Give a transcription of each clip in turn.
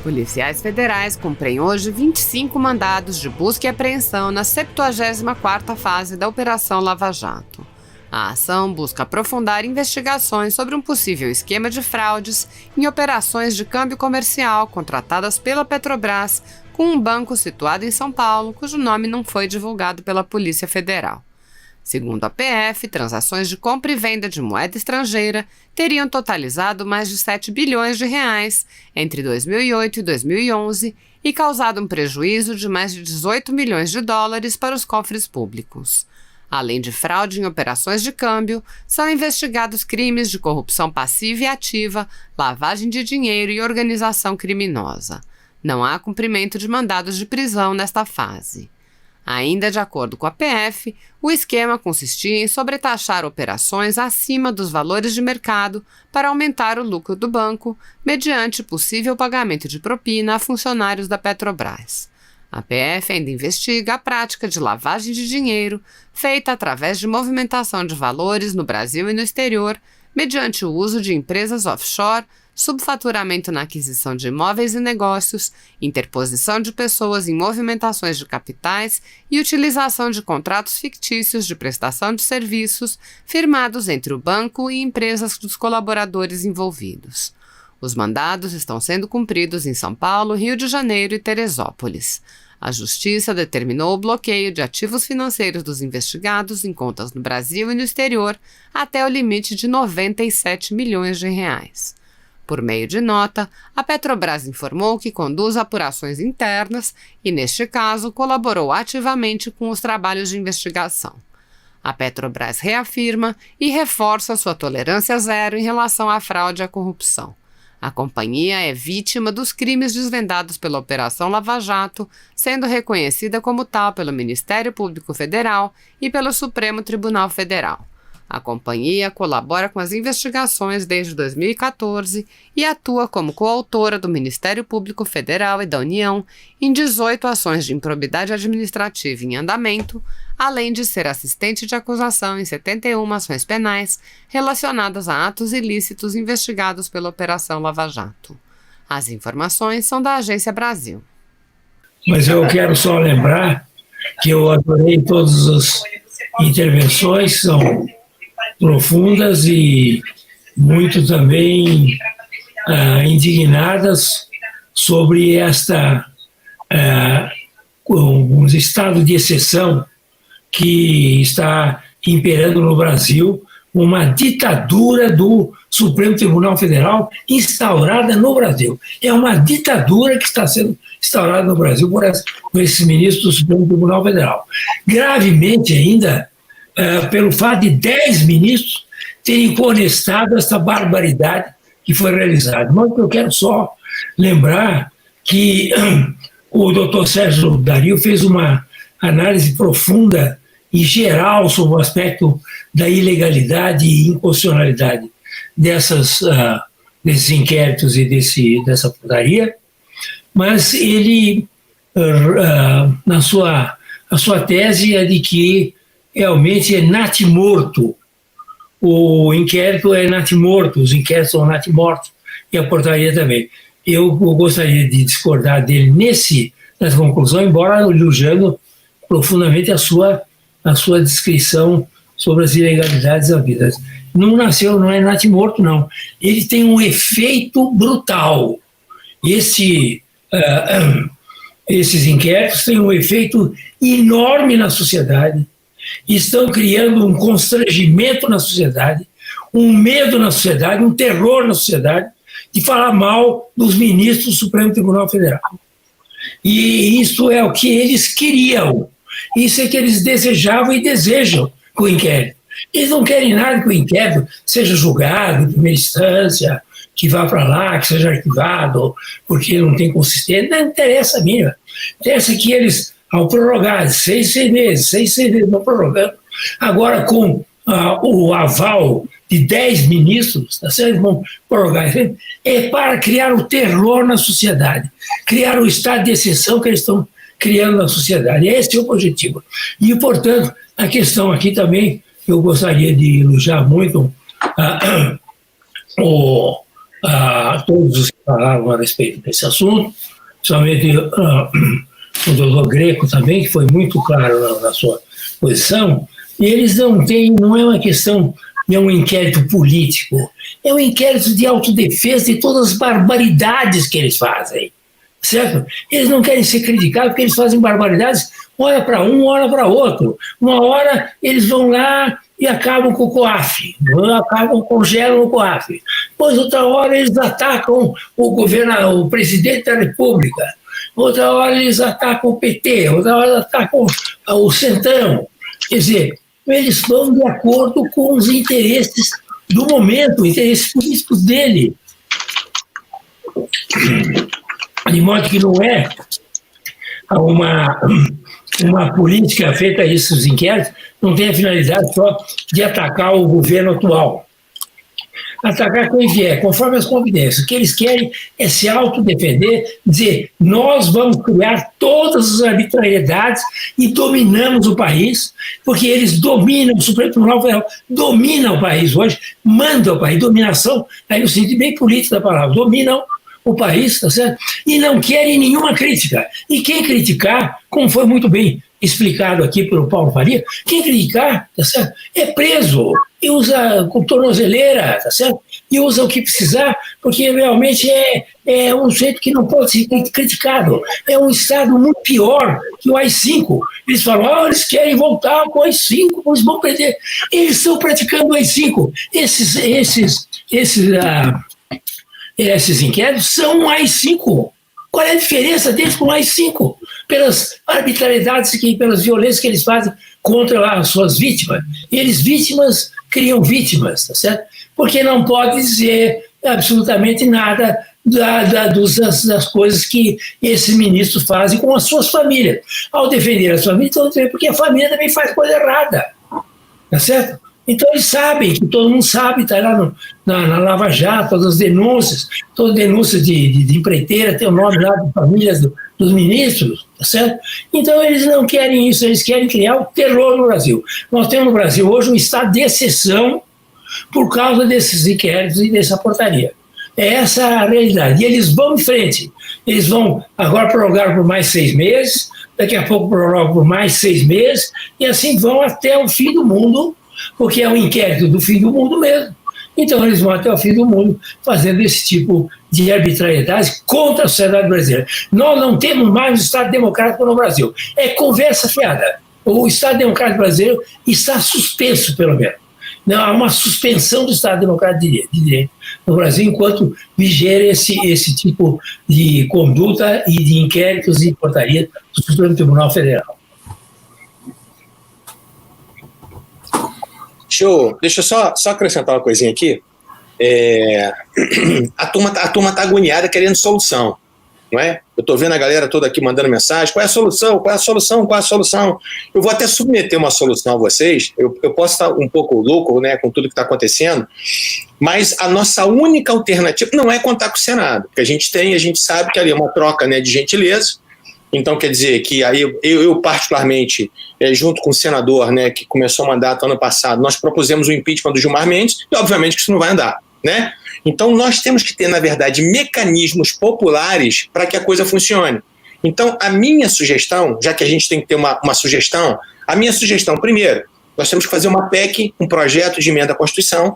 Policiais federais cumprem hoje 25 mandados de busca e apreensão na 74ª fase da Operação Lava Jato. A ação busca aprofundar investigações sobre um possível esquema de fraudes em operações de câmbio comercial contratadas pela Petrobras com um banco situado em São Paulo, cujo nome não foi divulgado pela Polícia Federal. Segundo a PF, transações de compra e venda de moeda estrangeira teriam totalizado mais de 7 bilhões de reais entre 2008 e 2011 e causado um prejuízo de mais de 18 milhões de dólares para os cofres públicos. Além de fraude em operações de câmbio, são investigados crimes de corrupção passiva e ativa, lavagem de dinheiro e organização criminosa. Não há cumprimento de mandados de prisão nesta fase. Ainda de acordo com a PF, o esquema consistia em sobretaxar operações acima dos valores de mercado para aumentar o lucro do banco, mediante possível pagamento de propina a funcionários da Petrobras. A PF ainda investiga a prática de lavagem de dinheiro feita através de movimentação de valores no Brasil e no exterior, mediante o uso de empresas offshore, subfaturamento na aquisição de imóveis e negócios, interposição de pessoas em movimentações de capitais e utilização de contratos fictícios de prestação de serviços firmados entre o banco e empresas dos colaboradores envolvidos. Os mandados estão sendo cumpridos em São Paulo, Rio de Janeiro e Teresópolis. A Justiça determinou o bloqueio de ativos financeiros dos investigados em contas no Brasil e no exterior até o limite de 97 milhões de reais. Por meio de nota, a Petrobras informou que conduz apurações internas e, neste caso, colaborou ativamente com os trabalhos de investigação. A Petrobras reafirma e reforça sua tolerância zero em relação à fraude e à corrupção. A companhia é vítima dos crimes desvendados pela Operação Lava Jato, sendo reconhecida como tal pelo Ministério Público Federal e pelo Supremo Tribunal Federal. A companhia colabora com as investigações desde 2014 e atua como coautora do Ministério Público Federal e da União em 18 ações de improbidade administrativa em andamento, além de ser assistente de acusação em 71 ações penais relacionadas a atos ilícitos investigados pela Operação Lava Jato. As informações são da Agência Brasil. Mas eu quero só lembrar que eu adorei todas as intervenções, são profundas e muito também indignadas sobre um estado de exceção que está imperando no Brasil, uma ditadura do Supremo Tribunal Federal instaurada no Brasil. É uma ditadura que está sendo instaurada no Brasil por esses ministros do Supremo Tribunal Federal. Gravemente ainda, pelo fato de 10 ministros terem conestado essa barbaridade que foi realizada. Mas eu quero só lembrar que o doutor Sérgio Dario fez uma análise profunda e geral sobre o aspecto da ilegalidade e inconstitucionalidade desses inquéritos e dessa putaria, mas ele, a sua tese é de que realmente é natimorto. O inquérito é natimorto, os inquéritos são natimortos, e a portaria também. Eu gostaria de discordar dele nessa conclusão, embora elogiando profundamente a sua descrição sobre as ilegalidades havidas. Não é natimorto, não. Ele tem um efeito brutal. Esses inquéritos têm um efeito enorme na sociedade, estão criando um constrangimento na sociedade, um medo na sociedade, um terror na sociedade de falar mal dos ministros do Supremo Tribunal Federal. E isso é o que eles queriam, isso é que eles desejavam e desejam com o inquérito. Eles não querem nada que o inquérito seja julgado em primeira instância, que vá para lá, que seja arquivado, porque não tem consistência. Não interessa a mínima. Interessa que eles, ao prorrogar 6 meses, não prorrogando, agora com o aval de 10 ministros, eles vão prorrogar, é para criar o terror na sociedade, criar o estado de exceção que eles estão criando na sociedade. Esse é o objetivo. E, portanto, a questão aqui também, eu gostaria de elogiar muito todos os que falaram a respeito desse assunto, principalmente o doutor Greco também, que foi muito claro na sua posição, e eles não é uma questão de um inquérito político, é um inquérito de autodefesa de todas as barbaridades que eles fazem, certo? Eles não querem ser criticados porque eles fazem barbaridades, hora para um, hora para outro. Uma hora eles vão lá e acabam com o COAF, congelam o COAF. Depois, outra hora, eles atacam o presidente da República. Outra hora, eles atacam o PT. Outra hora, atacam o Centrão. Quer dizer, eles vão de acordo com os interesses do momento, interesses políticos dele. De modo que não é uma política feita a esses inquéritos, não tem a finalidade só de atacar o governo atual. Atacar quem vier, conforme as convidências. O que eles querem é se autodefender, dizer, nós vamos criar todas as arbitrariedades e dominamos o país, porque eles dominam, o Supremo Tribunal Federal domina o país hoje, manda o país, dominação, aí no sentido bem político da palavra, dominam o país, tá certo? E não querem nenhuma crítica. E quem criticar, como foi muito bem explicado aqui pelo Paulo Faria, quem criticar, tá certo? É preso e usa com tornozeleira, tá certo? E usa o que precisar, porque realmente é um jeito que não pode ser criticado. É um Estado muito pior que o AI-5. Eles falam, eles querem voltar com o AI-5, eles vão perder. Eles estão praticando o AI-5. Esses inquéritos são um AI-5. Qual é a diferença deles com o AI-5? Pelas arbitrariedades, pelas violências que eles fazem contra as suas vítimas. E eles, vítimas, criam vítimas, tá certo? Porque não pode dizer absolutamente nada das coisas que esses ministros fazem com as suas famílias. Ao defender as famílias, porque a família também faz coisa errada, tá certo? Então eles sabem, que todo mundo sabe, está lá na Lava Jato, todas as denúncias, toda denúncia de empreiteira tem o nome lá de famílias dos ministros, tá certo? Então eles não querem isso, eles querem criar o terror no Brasil. Nós temos no Brasil hoje um estado de exceção por causa desses inquéritos e dessa portaria. É essa a realidade. E eles vão em frente. Eles vão agora prorrogar por mais 6 meses, daqui a pouco prorrogam por mais 6 meses, e assim vão até o fim do mundo, porque é um inquérito do fim do mundo mesmo. Então eles vão até o fim do mundo fazendo esse tipo de arbitrariedade contra a sociedade brasileira. Nós não temos mais um Estado democrático no Brasil. É conversa fiada. O Estado democrático brasileiro está suspenso, pelo menos. Não, há uma suspensão do Estado democrático de direito no Brasil enquanto viger esse tipo de conduta e de inquéritos e portaria do Supremo Tribunal Federal. Deixa eu só acrescentar uma coisinha aqui. A turma tá agoniada querendo solução, não é? Eu estou vendo a galera toda aqui mandando mensagem, qual é a solução, qual é a solução, qual é a solução? Eu vou até submeter uma solução a vocês, eu posso estar um pouco louco, né, com tudo que está acontecendo, mas a nossa única alternativa não é contar com o Senado, porque a gente sabe que ali é uma troca, né, de gentileza. Então, quer dizer que aí eu particularmente, junto com o senador, né, que começou o mandato ano passado, nós propusemos o impeachment do Gilmar Mendes e, obviamente, que isso não vai andar, né? Então, nós temos que ter, na verdade, mecanismos populares para que a coisa funcione. Então, a minha sugestão, já que a gente tem que ter uma sugestão, a minha sugestão, primeiro, nós temos que fazer uma PEC, um projeto de emenda à Constituição,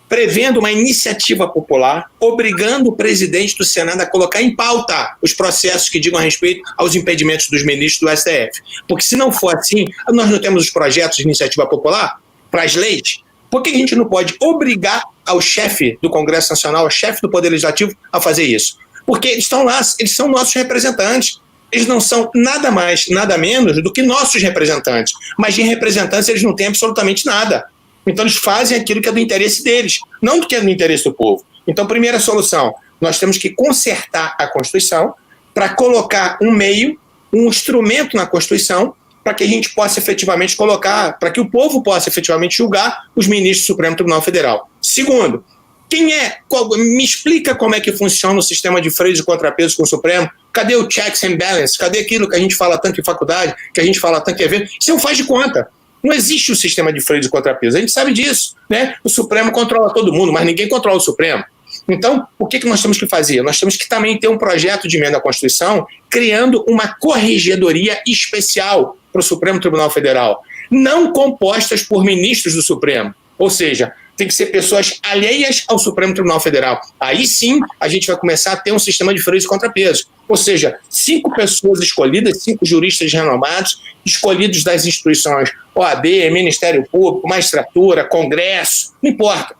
prevendo uma iniciativa popular, obrigando o presidente do Senado a colocar em pauta os processos que digam a respeito aos impedimentos dos ministros do STF. Porque se não for assim, nós não temos os projetos de iniciativa popular para as leis, por que a gente não pode obrigar ao chefe do Congresso Nacional, ao chefe do Poder Legislativo a fazer isso? Porque eles estão lá, eles são nossos representantes. Eles não são nada mais, nada menos do que nossos representantes. Mas de representantes eles não têm absolutamente nada. Então eles fazem aquilo que é do interesse deles, não do que é do interesse do povo. Então, primeira solução, nós temos que consertar a Constituição para colocar um meio, um instrumento na Constituição para que a gente possa efetivamente colocar, para que o povo possa efetivamente julgar os ministros do Supremo Tribunal Federal. Segundo, me explica como é que funciona o sistema de freios e contrapesos com o Supremo? Cadê o checks and balances? Cadê aquilo que a gente fala tanto em faculdade, que a gente fala tanto em evento? Isso não faz de conta. Não existe o sistema de freio de contrapeso, a gente sabe disso, né? O Supremo controla todo mundo, mas ninguém controla o Supremo. Então, o que nós temos que fazer? Nós temos que também ter um projeto de emenda à Constituição criando uma corregedoria especial para o Supremo Tribunal Federal, não compostas por ministros do Supremo. Ou seja, tem que ser pessoas alheias ao Supremo Tribunal Federal. Aí sim, a gente vai começar a ter um sistema de freios e contrapesos. Ou seja, 5 pessoas escolhidas, 5 juristas renomados, escolhidos das instituições OAB, Ministério Público, Magistratura, Congresso, não importa.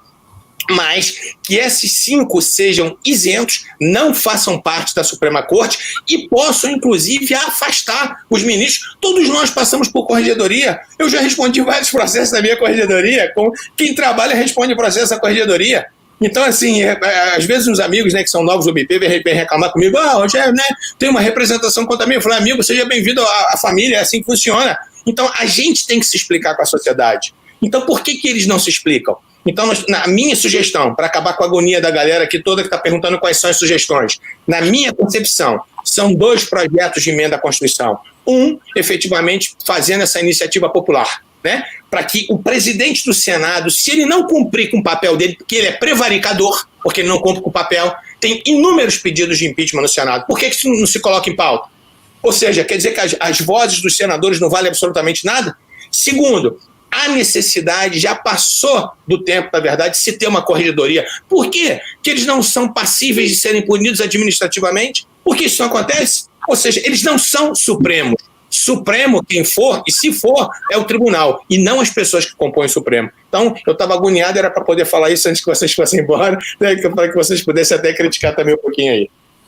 Mas que esses 5 sejam isentos, não façam parte da Suprema Corte e possam, inclusive, afastar os ministros. Todos nós passamos por corregedoria. Eu já respondi vários processos da minha corregedoria. Quem trabalha responde processo da corregedoria. Então, assim, às vezes os amigos, né, que são novos do BP vêm reclamar comigo, Rogério, né, tem uma representação contra mim. Eu falei, amigo, seja bem-vindo à família, é assim que funciona. Então, a gente tem que se explicar com a sociedade. Então, por que eles não se explicam? Então, na minha sugestão, para acabar com a agonia da galera aqui toda que está perguntando quais são as sugestões, na minha concepção, são 2 projetos de emenda à Constituição. Um, efetivamente, fazendo essa iniciativa popular, né? Para que o presidente do Senado, se ele não cumprir com o papel dele, porque ele é prevaricador, porque ele não cumpre com o papel, tem inúmeros pedidos de impeachment no Senado. Por que isso não se coloca em pauta? Ou seja, quer dizer que as vozes dos senadores não valem absolutamente nada? Segundo, a necessidade já passou do tempo, na verdade, de se ter uma corregedoria. Por quê? Que eles não são passíveis de serem punidos administrativamente? Por que isso não acontece? Ou seja, eles não são supremos. Supremo, quem for, e se for, é o tribunal, e não as pessoas que compõem o Supremo. Então, eu estava agoniado, era para poder falar isso antes que vocês fossem embora, né, para que vocês pudessem até criticar também um pouquinho aí.